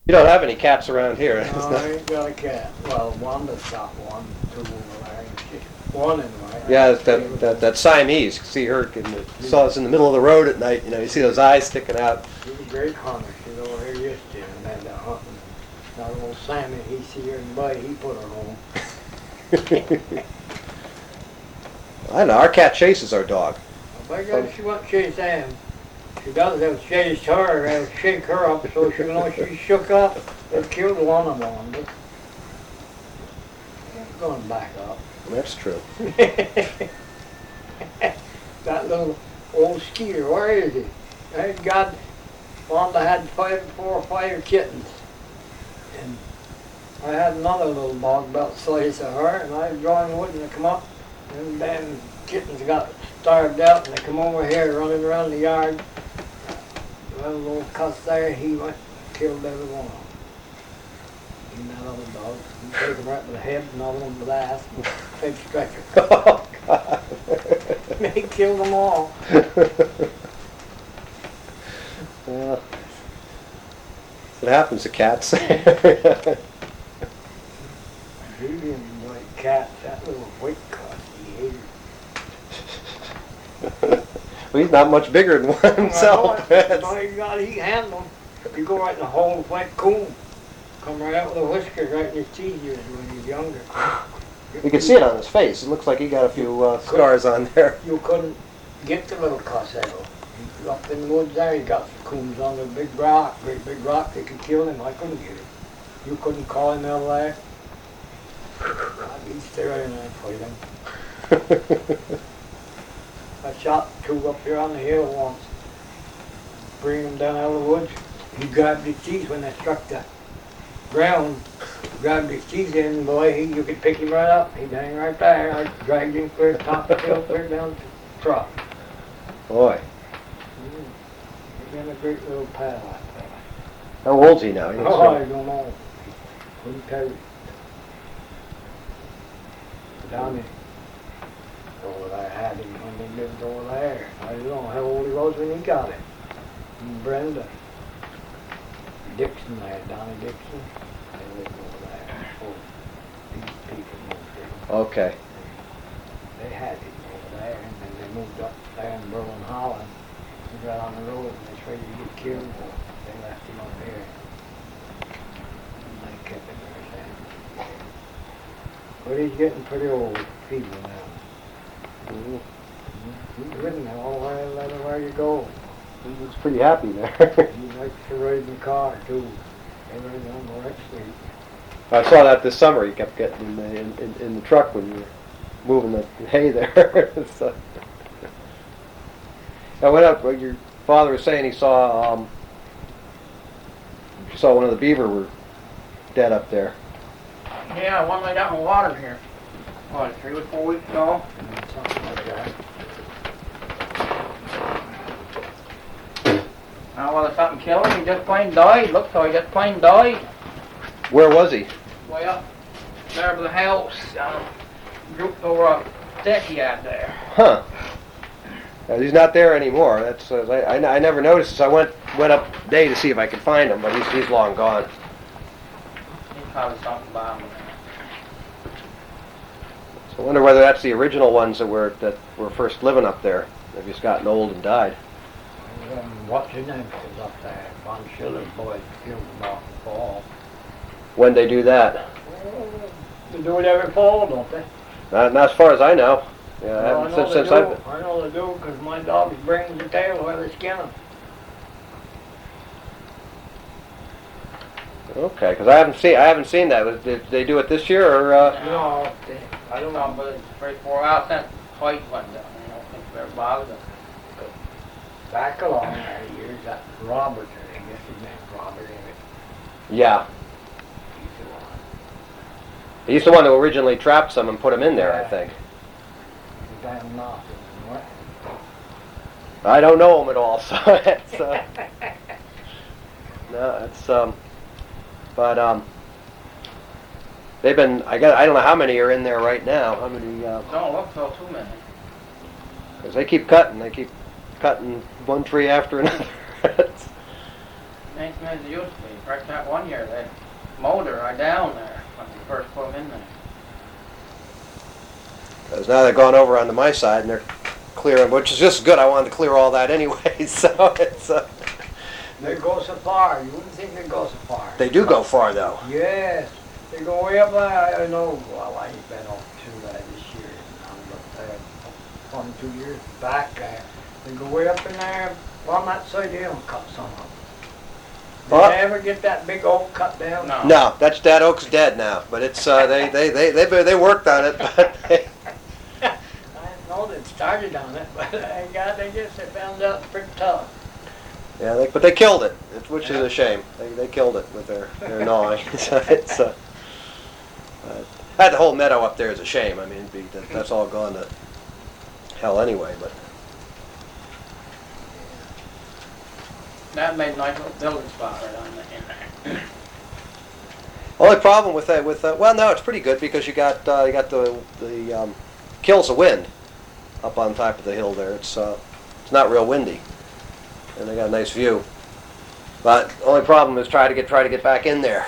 You don't have any cats around here. No, I ain't got a cat. Well, Wanda's got one, two over there. One anyway. Yeah, that Siamese. See her saw us in the middle of the road at night. You see those eyes sticking out. She's a great hunter. She's over here yesterday and had that hunting. That old Sammy, he see her and buddy, he put her home. I know. Our cat chases our dog. By God, she won't chase them. She does have chased her, have shake her up so she knows she's shook up. They killed one of them, but it's going back up. That's true. That little old skeeter, where is he? Thank God, Wanda had 4 or 5 kittens. And I had another little dog about the size of her, and I was drawing wood and they come up, and then kittens got starved out and they come over here running around the yard. Well, little cuss there, he went and killed every one of them. And that other dog, he took him right by the head, another one by the ass, and big stretcher. Oh, God. He killed them all. Well, what happens to cats? He didn't like cats, that little white cuss, he hated. Well, he's not much bigger than one himself. My God, he handled him. You go right in the hole of white coon. Come right out with the whiskers right in his teeth when he's younger. You can see it on his face. It looks like he got a few scars on there. You couldn't get the little cuss out. He up in the woods there, he got some coons on the big rock, great big rock. They could kill him. I couldn't get him. You couldn't call him out there. He'd stay right in there and fight him. I shot 2 up here on the hill once. Bring him down out of the woods. He grabbed his teeth when they struck the ground. Grabbed his teeth in, boy, you could pick him right up. He'd hang right there. I dragged him clear top of the hill, clear down to the truck. Boy. He's been a great little pal, I thought. How old's he now? I don't know. Couldn't tell you. Down there. Over there, I had him when he lived over there. I don't know how old he was when he got it. And Brenda. Dixon there, Donnie Dixon. They lived over there. Oh, these people moved in. Okay. They had him over there, and then they moved up there in Berlin, Holland. He got on the road, and they tried to get killed. They left him up here. And they kept him there. But he's getting pretty old, feeble now. He's ridden all the way, everywhere you go. He looks pretty happy there. He likes to ride in the car, too. Everything on the right street. I saw that this summer. He kept getting in the truck when you were moving the hay there. So. Now, what your father was saying, he saw one of the beaver were dead up there. Yeah, one laid out in the water here. What, 3 or 4 weeks ago? Something like that. Now, whether something killed him, he just plain died. Looks like he just plain died. Where was he? Way up there by the house, drooped over a deck he had there. Huh. He's not there anymore. That's I never noticed. So I went up today to see if I could find him, but he's long gone. He's probably something about him. So I wonder whether that's the original ones that were first living up there. They've just gotten old and died. What's his name was up there? Von Schiller's boys killed him off the fall. When they do that? They do it every fall, don't they? Not as far as I know. Yeah, I Well, haven't since I I've. know they do, because my dogs bring the tail where they skin them. Okay, because I haven't seen that. Did they do it this year or? No, I don't know, but it's 3 or 4 hours since White went down. I don't think they're bothered him. back along there years, that Robert, I guess his name's Robert, ain't it? Yeah. He's the one. He's the one who originally trapped some and put them in there, I Yeah. think. The damn nothing, what? I don't know him at all, so it's no, it's but they've been. I don't know how many are in there right now. How many? Don't look so too many. Because they keep cutting. They keep cutting one tree after another. Ain't as it used to be. Right that one year, they mowed her right down there when we first put them in there. Because now they're going over onto my side and they're clearing, which is just good. I wanted to clear all that anyway, so it's... They go so far. You wouldn't think they go so far. They do go far, though. Yes. They go way up there. I know. Well, I ain't been up to that this year. I'm up there 1, 2 years back there. They go way up in there. On that side, they don't cut some of them. Did What? they ever get that big oak cut down? No. No, that oak's dead now. But it's they worked on it, but I didn't know they started on it, but I guess they found out pretty tough. yeah, but they killed it, which is a shame. They killed it with their gnawing. So it's that whole meadow up there is a shame. I mean, that's all gone to hell anyway. But That made a nice little building spot right on in there. only problem with that, well, no, it's pretty good because you got the kills the wind up on top of the hill there. It's not real windy, and they got a nice view. But the only problem is try to get back in there.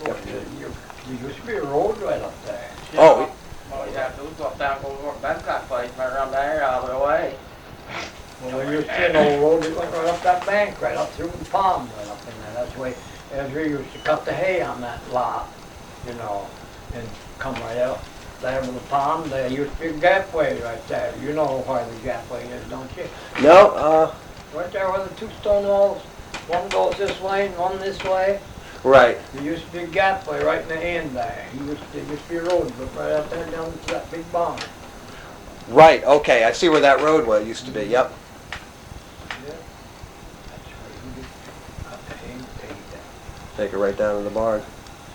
There used to be a road right up there. Oh. All you have to do is go up down, go over to Babcock Place, right around there, all the way. Well, there used to be an old road that went right up that bank, right up through the pond, right up in there. That's the way Ezra used to cut the hay on that lot, you know, and come right out there with the pond. There used to be a gapway right there. You know where the gapway is, don't you? No, Right there where the 2 stone walls, one goes this way and one this way. right. There used to be a gapway right in the end there. There used to be a road, but right out there down to that big barn. Right, okay, I see where that roadway used to be, yep. Yeah. That's where you just cut the hay and take it. Take it right down to the barn.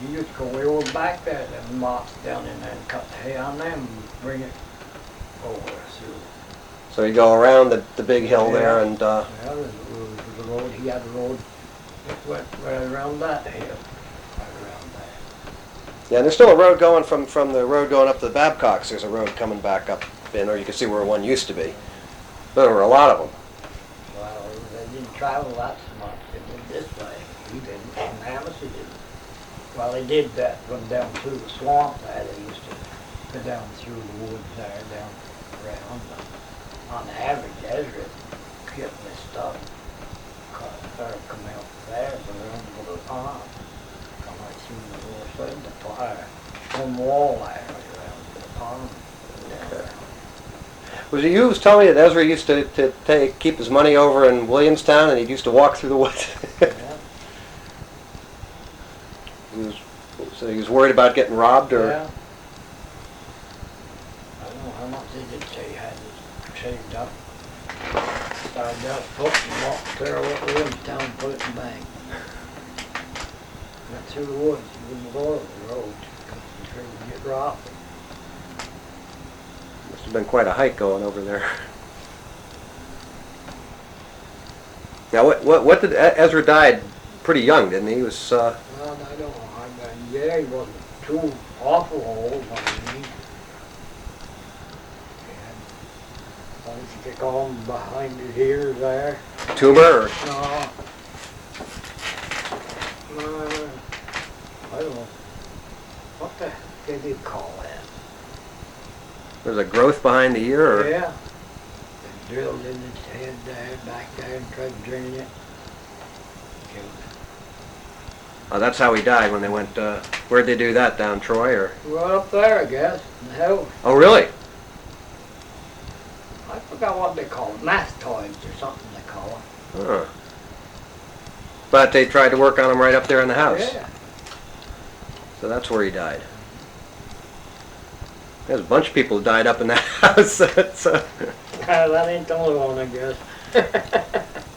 You used to go way over back there, them mops down in there and cut the hay on them and bring it over through. So you go around the big hill there and, Yeah, there was a road, he had a road that went right around that hill, right around there. yeah, and there's still a road going from the road going up to the Babcocks. There's a road coming back up in, or you can see where one used to be. There were a lot of them. Well, they didn't travel that so much, they did this way, he didn't, and Amos he didn't. Well, they did that, run down through the swamp there, they used to go down through the woods there, down around. On average, Ezra getting this stuff, come out there, go around to the pond, come right through the lower side of the fire, one wall there, right around to the pond. Down there. Was it you who was telling me that Ezra used to keep his money over in Williamstown and he used to walk through the woods? Yeah. So he was worried about getting robbed, or? Yeah. I don't know how much they did say he had saved up. Started out foot and walked clear over Williamstown and put it in the bank. Went through the woods, he wouldn't go over the road, because he would get robbed. Must have been quite a hike going over there. Now, what did Ezra died pretty young, didn't he? He was. Well, I don't know. Yeah, he wasn't too awful old. I mean, I think they call him behind his ears there. Tumor? Or? No. I don't know. What the heck did they call that? There's a growth behind the ear? Or? Yeah. They drilled in his head there, back there, and tried to drain it. Killed it. Oh, that's how he died when they went, where'd they do that, down Troy, or? Right up there, I guess, in the house. Oh, really? I forgot what they call it, mastoids or something they call it. Huh. But they tried to work on him right up there in the house. Yeah. So that's where he died. There's a bunch of people who died up in that house. That ain't the only one, I guess.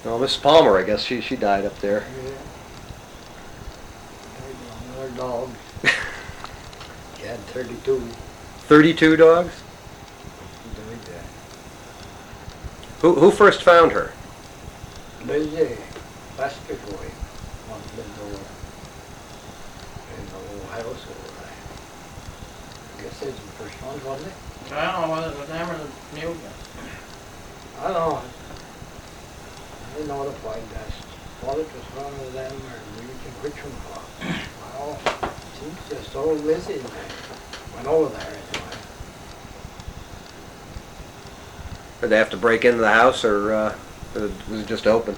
Well, Miss Palmer, I guess, she died up there. Yeah. Another dog. She had 32. 32 dogs? Died there. Who first found her? Lizzie, Lester's wife, one lived over in the little house over there. I guess that's the first one, wasn't it? I don't know whether it was them or the Newton. I don't know. I notified that. Well, it was one of them, or using which one was. Well, she's just so busy. Went over there anyway. Did they have to break into the house, or was it just open?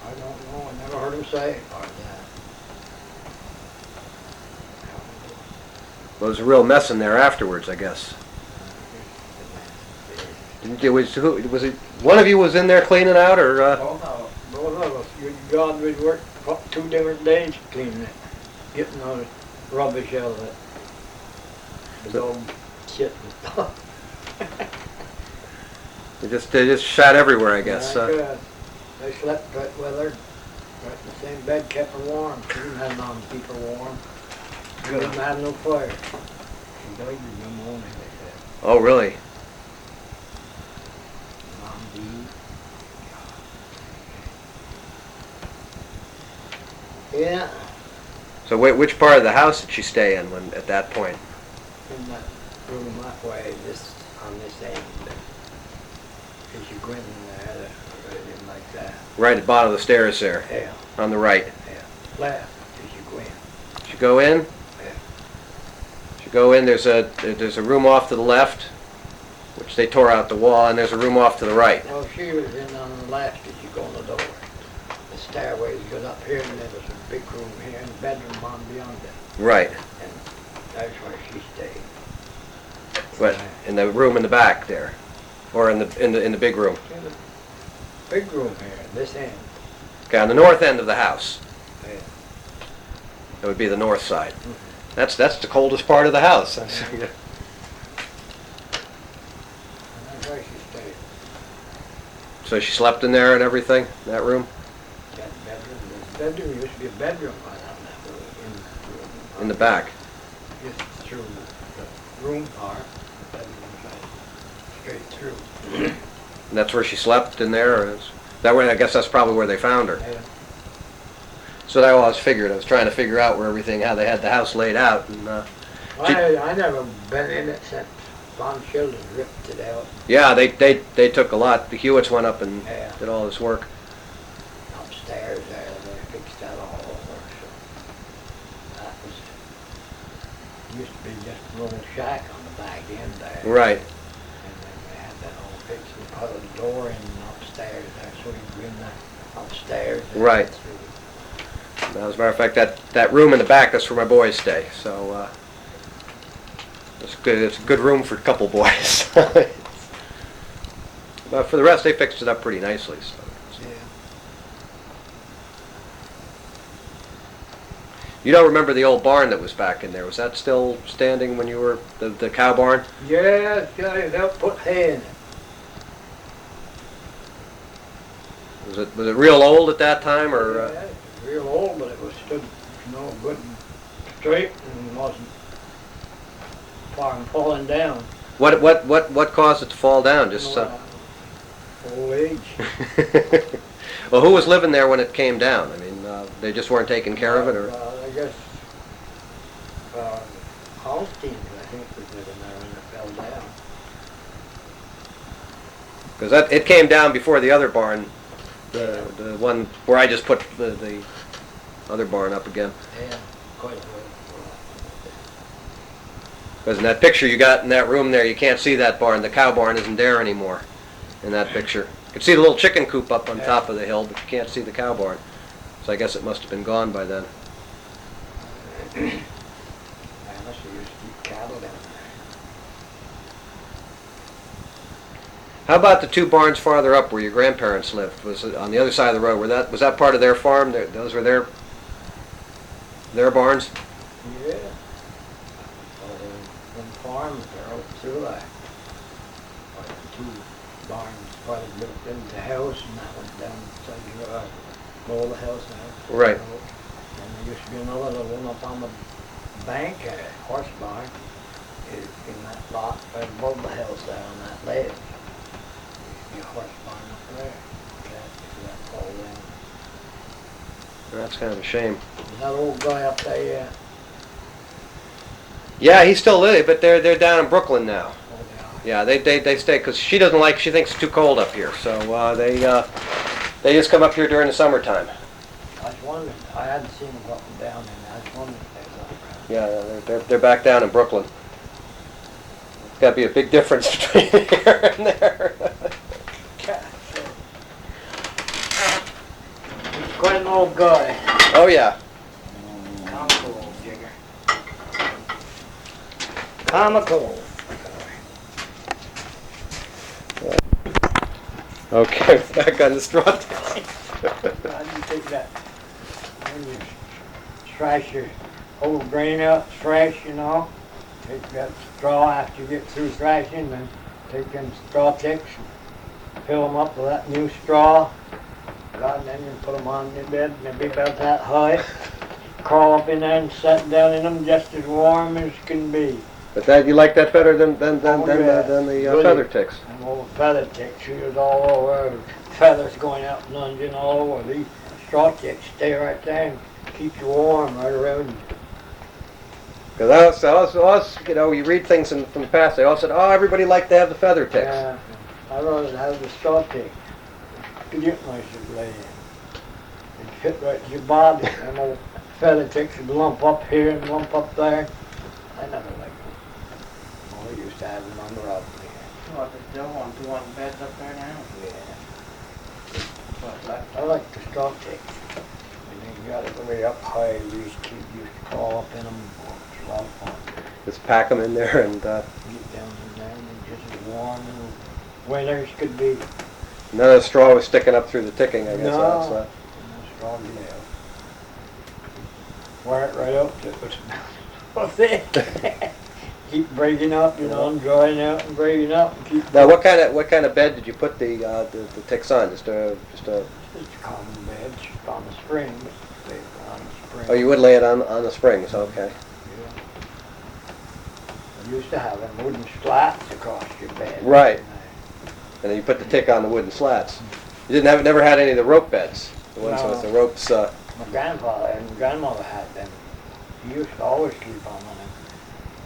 I don't know. I never heard him say about that. Well, there was a real mess in there afterwards, I guess. Was it one of you was in there cleaning out, or? Oh, no. Both of us. Good God, we'd worked 2 different days cleaning it, getting all the rubbish out of it. The old shit and stuff. They just shot everywhere, I guess. They slept right with her. Right in the same bed, kept her warm. She didn't have none to keep her warm. She didn't have no fire. She died of pneumonia, they said. Oh, really? Mom died. Yeah, So which part of the house did she stay in at that point? in that room that way, on this end. As you go in there, right in like that. Right at the bottom of the stairs there, Yeah, on the right. yeah. Left as you go in. Should go in. Yeah. Should go in. There's a room off to the left, which they tore out the wall, and there's a room off to the right. Well, she was in on the left as you go in the door. The stairways goes up here, and there was a big room here, and bedroom on beyond it. Right. And that's where she stayed. But in the room in the back there, or in the big room. In the big room here, this end. Okay, on the north end of the house. Yeah. That would be the north side. Mhm. That's the coldest part of the house. And that's where she stayed. So she slept in there and everything, in that room? That bedroom, this bedroom used to be a bedroom right on that room. In the back. Just through the room part, the bedroom side, straight through. And that's where she slept in there? Or that way, I guess that's probably where they found her. Yeah. So I always figured. I was trying to figure out where how they had the house laid out. And I never been in it since Von Schilder ripped it out yeah, they took a lot. The Hewitts went up and Yeah. did all this work. upstairs there. They fixed that all over. So that was, used to be just a little shack on the back end there. Right. And then they had that all fixed and put a door in upstairs there so you could go in there upstairs. and Right. through. Now, as a matter of fact, that room in the back, that's where my boys stay. So it's good. It's a good room for a couple boys. But for the rest, they fixed it up pretty nicely. So. Yeah. You don't remember the old barn that was back in there? Was that still standing when you were the cow barn? Yeah, they'll put hay in it. Was it real old at that time, or? Yeah, it was real old, but it was stood, good and straight and wasn't far from falling down. What caused it to fall down? Just. Old age. Well, who was living there when it came down? I mean, they just weren't taking care of it, or? I guess Holstein, I think, was living there when it fell down. Because it came down before the other barn, the one where I just put the other barn up again. Yeah, quite a bit. Because in that picture you got in that room there, you can't see that barn. The cow barn isn't there anymore in that picture. You can see the little chicken coop up on top of the hill, but you can't see the cow barn. So I guess it must have been gone by then. Unless they used to keep cattle down there. How about the two barns farther up where your grandparents lived? Was it on the other side of the road? Was that part of their farm? Those were their barns? Yeah. Them farms are out through there. Two barns probably built into the house, and that went down inside the below the house now. Right. And there used to be another little one up on the bank, a horse barn, in that lot right above the house there on that ledge. There used to be a horse barn up there. That fall down. That's kind of a shame. Is that old guy up there yet? Yeah, he's still living, but they're down in Brooklyn now. Oh, Yeah, they stay because she thinks it's too cold up here. So They just come up here during the summertime. I was wondering, I hadn't seen them up and down, and I was wondering if they was around. Yeah, they're back down in Brooklyn. It's got to be a big difference between here and there. He's quite an old guy. Oh yeah. Comical old jigger. Comical. Okay, back on the straw. How do you take that? When you thrash your old grain out, thrash, you know, take that straw after you get through thrashing, then take them straw ticks and fill them up with that new straw. And then you put them on your bed, and they'll be about that high. Crawl up in there and sit down in them just as warm as can be. But that you like that better than the Really. feather ticks. And old feather ticks, she was all over, feathers going out and lunging all over. These straw ticks stay right there and keep you warm right around you. Because I was, you know, you read things from the past, they all said, oh, everybody liked to have the feather ticks. Yeah, I'd rather have the straw tick. You get nice and lay in. It fit right to your body. Them old feather ticks would lump up here and lump up there. I never liked them. Oh, we used to have them on the rug here. What, there's still one beds up there now? Yeah. What's left? I like the straw tick. And then you got it way up high. We used to crawl up in them. It's a lot of fun. Just pack them in there and Get down in there and just as warm and winter as could be. none of the straw was sticking up through the ticking, I guess. No. So. Straw get out. Wear it right up to it was so thick. Keep breaking up, you know, and drying out and breaking up and keep. Now, what kind of bed did you put the ticks on? Just a. It's a common bed, just on the spring. They on the spring. Oh, you would lay it on the springs. Okay. Yeah. I used to have them wooden slats across your bed. Right. And then you put the tick on the wooden slats. You never had any of the rope beds. The ones No. with the ropes. My grandfather and grandmother had them. He used to always sleep on them.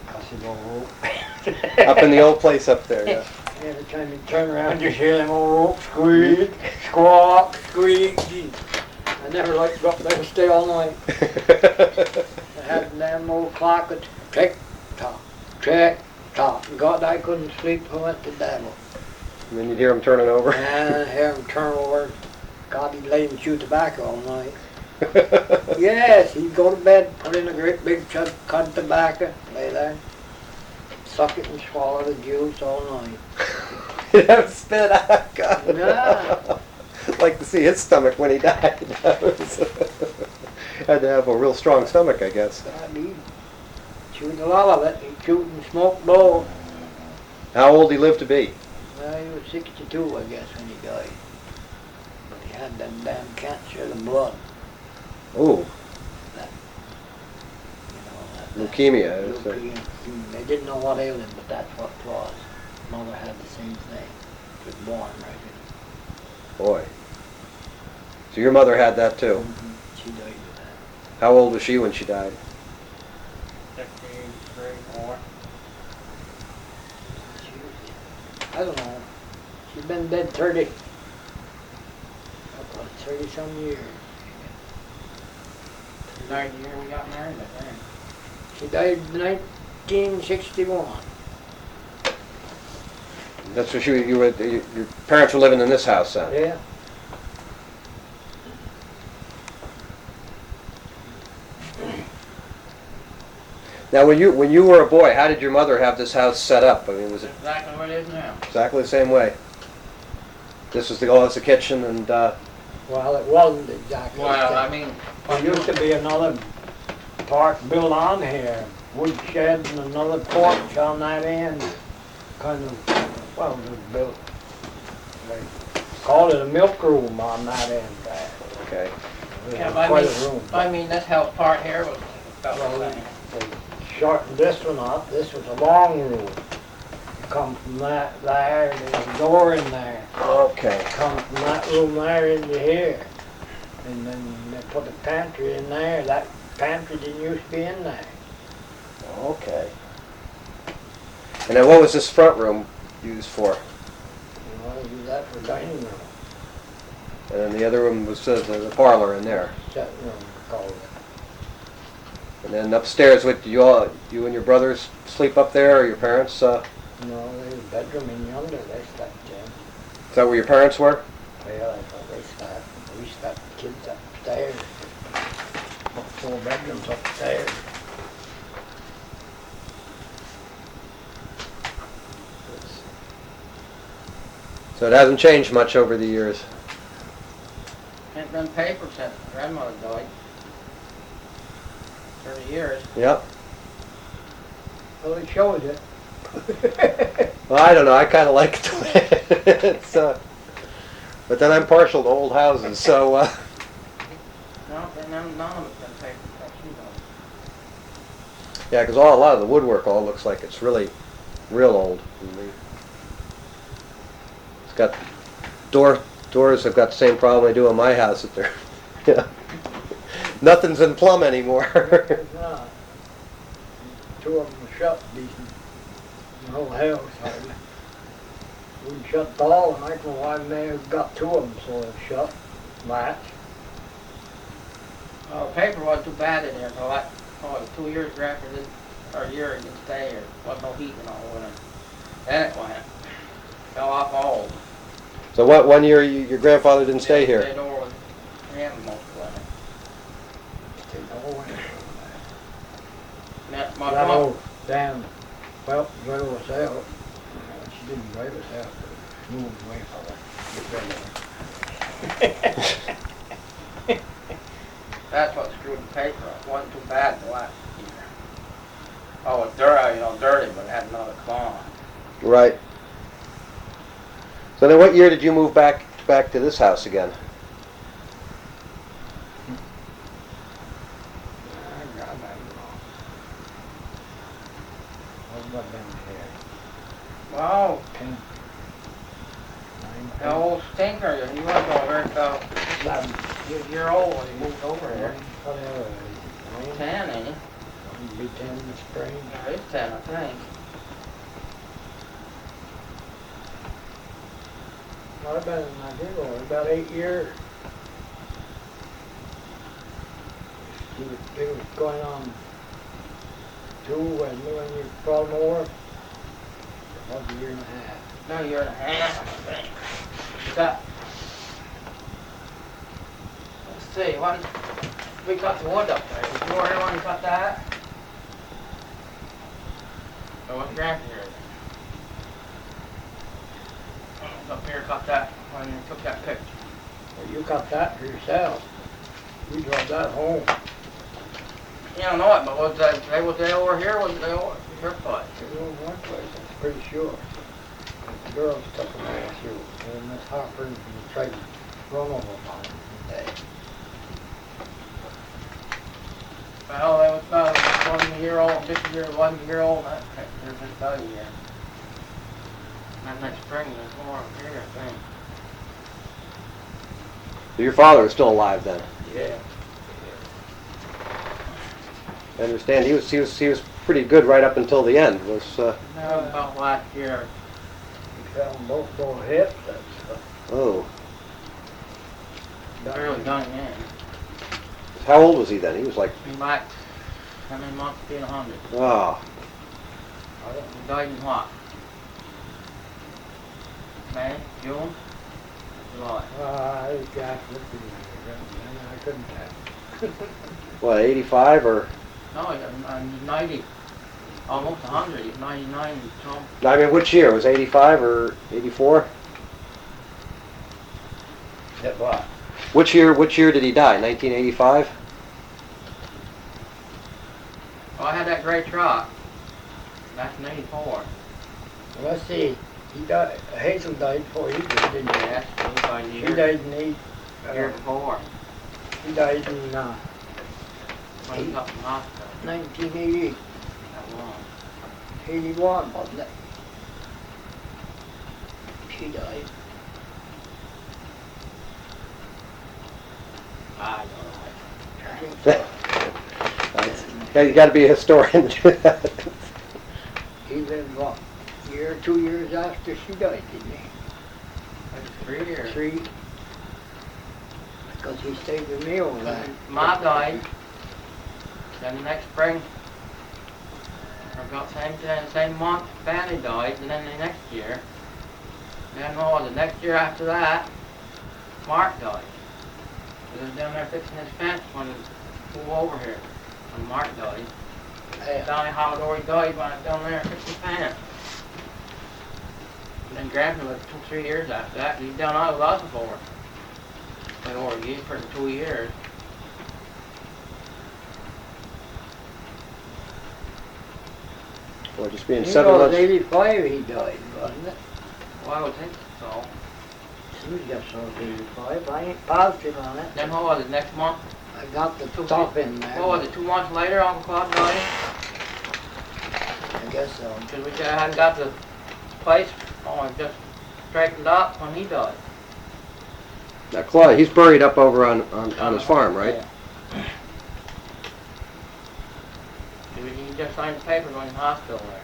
Cause he go rope. Up in the old place up there. Yeah. Every time you turn around, you hear them old ropes squeak, squawk, squeak. Gee, I never liked to go up there and stay all night. They had the damn old clock that tick tock, tick tock. God, I couldn't sleep. I went to devil. And then you'd hear them turning over. And I hear him turn over. God, he'd lay and chew tobacco all night. Yes, he'd go to bed, put in a great big chunk of cut tobacco, lay there, suck it and swallow the juice all night. You'd have to spit it out. God. Yeah. Like to see his stomach when he died. Had to have a real strong stomach, I guess. God, he chewed a lot of it. He chewed and smoked bowl. How old he lived to be? Well, he was 62, I guess, when he died. But he had that damn cancer of the blood. Ooh, You know, that leukemia. leukemia. They didn't know what ailed him, but that's what it was. Mother had the same thing. She was born right Boy. So your mother had that too. in. She died of that. How old was she when she died? 63, 4. She was, I don't know. She's been dead 30 some years. 9 year we got married, I think. She died in 1961. That's what your parents were living in this house then? Yeah. Now, when you were a boy, how did your mother have this house set up? I mean, was it Exactly what it is now. exactly the same way? This was the kitchen and. Well, it wasn't exactly. Well, I mean, There used to be another part built on here, wood shed and another porch on that end. Kind of, well, it was built, they called it a milk room on that end there. Okay. It was yeah, quite a room. I mean, this house part here was about Well, the same. they shortened this one up. This was a long room. You come from that there, there's a door in there. Okay. Come from that room there into here. And then they put a pantry in there. That pantry didn't used to be in there. Okay. And then what was this front room used for? You want to use that for dining room. And then the other room was the parlor in there. Sitting room, called it. And then upstairs, what you and your brothers sleep up there, or your parents? No, there's a bedroom in yonder, they slept in. Is that where your parents were? Well, I thought they slept. We slept the kids upstairs. 4 bedrooms upstairs. So it hasn't changed much over the years. Ain't been paper since my grandmother died. 30 years. Yep. Well, it shows it. Well, I don't know. I kind of like it the way it's. But then I'm partial to old houses, so. No, and none of it's been paper since she died. Yeah, because a lot of the woodwork all looks like it's really, real old. It's got doors have got the same problem I do in my house. That they're, yeah, nothing's in plumb anymore. It's not. 2 of them were shut decent. The whole house. Wouldn't shut the all, and I don't know why they have got 2 of them so they're shut. Latch. Well, the paper wasn't too bad in there until like, 2 years after this, or a year it didn't stay, or wasn't no heat and all in it. Then it went. Fell off all. So what? One year your grandfather didn't stay here. Stayed over with him most of the time. Stayed all winter. That's my That mom. old Dan, well, drove us out. She didn't drive us out, but moved away from it. That's what screwed the paper up. It wasn't too bad the last year. Oh, it's dirty, dirty, but it had another claw. Right. So then, what year did you move back to this house again? Wow, 10, 9, the old stinker, he was over about a year old when he moved over here. 10, ain't he? Be 10 in the spring. Yeah, he's 10, I think. Well, I've been in my deal about 8 years. It was going on 2 when you brought them over. It was a year and a half. No, a year and a half, I think. Got, let's see, when we cut the wood up there, was you over here when we cut that? Or was Grandpa here? I was up here, cut that, when you took that picture. Well, you cut that for yourself. You drove that home. You don't know it, but was they over here, was they over your place? It was one place, I'm pretty sure. The girls took them all through, and Miss Hopper and tried to run over them on them. Well, they was about 1 year old, 1 year old, they're just about a year. And next spring, there's more up here, I think. So your father was still alive then. Yeah. I understand he was pretty good right up until the end. Was No, about last year. He fell on both hips, that's oh, Barely done in. how old was he then? He was like, He might, how many months being 100? oh, He died in what? May, June, July. I got looking at it, I couldn't tell. what, 85 or? No, he's 90, almost 100, he's 99 something. I mean, which year? Was 85 or 84? That what? Which year did he die? 1985? Oh, I had that gray truck. That's in 84. Well, let's see, he died, Hazel died before he did, didn't he? Yes, he died a He year, died in year before. he died in When he was up in the hospital. 1980, That long. 81, wasn't it? She died. I don't know. I think so. Yeah, you got to be a historian to do that. He lived, what, 2 years after she died, didn't he? Maybe 3 years. 3. 'cause he stayed with me over there. Ma died. Then the next spring, about same month, Fanny died, and then the next year. Then the next year after that, Mark died. He was down there fixing his fence when he flew over here. When Mark died. Yeah. Donnie Haldor died when I was down there fixing his fence. And then Grandpa lived 2-3 years after that. He's down out of us before. Been over for 2 years. Well, just being He 7 was months. 85 he died, wasn't it? Well, I would think so. He just was 85. I ain't positive on it. Then what was it, next month? I got the top in there. What was it, 2 months later Uncle Claude died? I guess so. Because we hadn't got the place just straightened up when he died. Now, Claude, he's buried up over on his farm, right? Yeah. He just signed the paper going to the hospital there.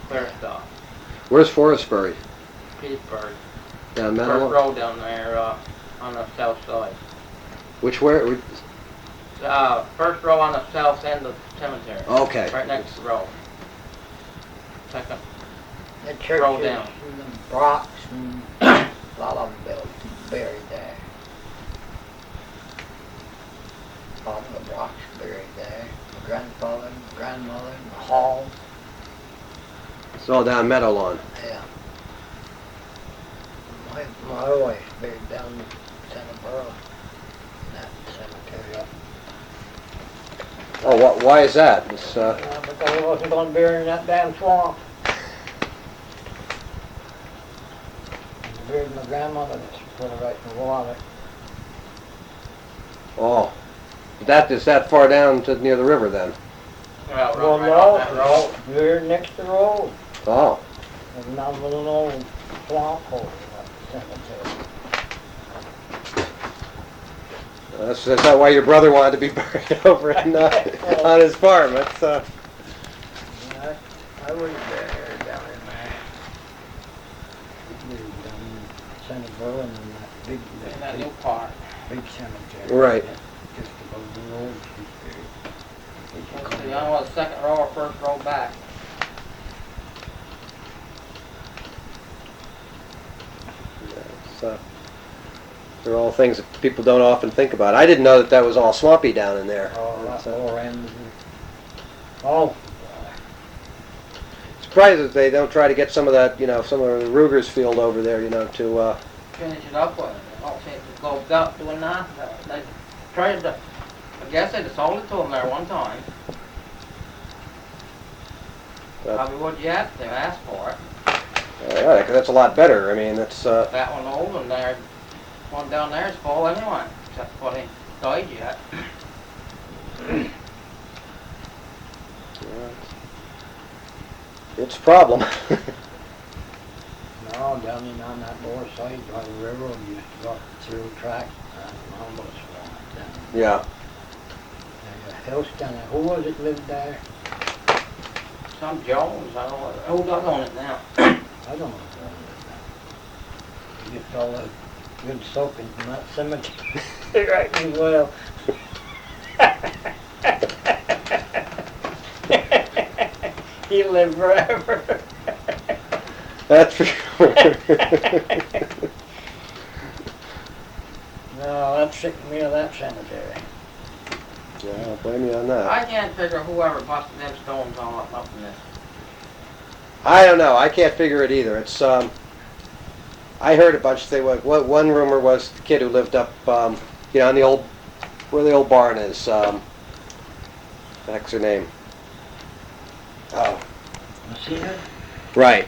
Clear stuff. Where's Forrest buried? Petersburgh. Down First Meadow? row down there on the south side. Which where? First row on the south end of the cemetery. Okay. Right next to the road. Second. The church Roll is down. in the Brocks and a lot of them built, buried there. Father of the Brocks buried there. My grandfather, my grandmother, my hall. It's all down Meadow Lawn. Yeah. My wife's buried down in Centerboro. In that cemetery up. Oh, why is that? It's, Because I wasn't going to bury in that damn swamp. I buried my grandmother, just put her right in the water. oh, that is that far down to near the river then? Well, Well, right on that road. no, buried next to the road. Oh, There's another little old swamp hole in that cemetery. that's not why your brother wanted to be buried over on his farm. That's I was there down in there. Buried down in Centerboro and in that big, In that new park. big cemetery. Right. Just above the road she's buried. Let's see, I don't know, the second row or first row back. they're all things that people don't often think about. I didn't know that was all swampy down in there. Oh, that lower end. Oh, Surprised that they don't try to get some of that, some of the Ruger's field over there, to. Finish it up with it. I don't think it goes up doing that. They tried to, I guess they'd have sold it to them there one time. Probably would yet, they asked for it. Yeah, 'cause that's a lot better. I mean, that's. That one old one there, one down there is full anyway, except for he died yet. It's a problem. no, down in on that lower side by the railroad, you used to go up through the track. Almost swamp down. Yeah. There's a house down there. Who was it lived there? Some Jones, I don't know, who does own it now? I don't know who lived there. You get all the good soaking from that cemetery right as well. He lived forever. That's for sure. No, that sicked me of that cemetery. Yeah, I'll blame you on that. I can't figure whoever busted them stones all up in this. I don't know. I can't figure it either. It's I heard a bunch say what one rumor was the kid who lived up on the old where the old barn is. The heck's her name? Oh, See her? right.